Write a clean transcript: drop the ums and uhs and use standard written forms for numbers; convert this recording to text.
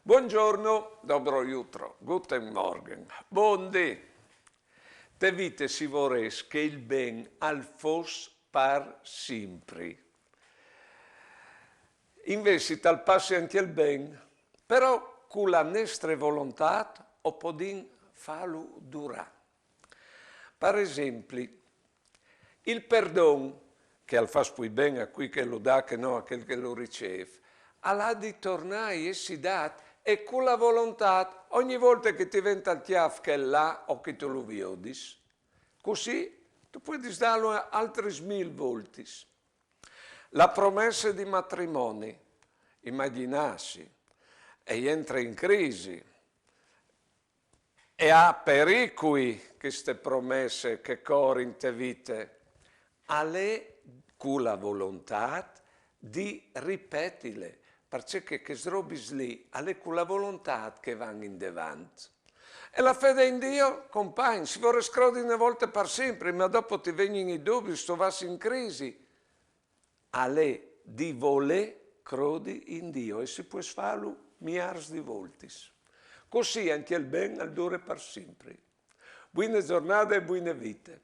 Buongiorno, dobro jutro, guten Morgen, buondì. Te vite si vorres che il ben al fos par sempre. Invece tal passi anche il ben, però con la nostra volontà o podin farlo durare. Per esempio, il perdono, che al fa poi ben a qui che lo dà che no a quel che lo riceve, all'ha di tornare e si dà e con la volontà ogni volta che ti venta il chiaf che è là o che tu lo viodis, così tu puoi darlo altri 1000 volte. La promessa di matrimonio, immaginassi, e entra in crisi, e ha pericoli queste promesse che corrono in te vite, alle con la volontà di ripetirle, perché che srobis lì, alle con la volontà che vanno in davanti. E la fede in Dio, compagni, si vuole scrodere una volta per sempre, ma dopo ti vengono i dubbi, sto vas in crisi. Alle di voler crodi in Dio e si può farlo miliardi di volte. Così anche il ben al dure per sempre. Buone giornate e buone vite.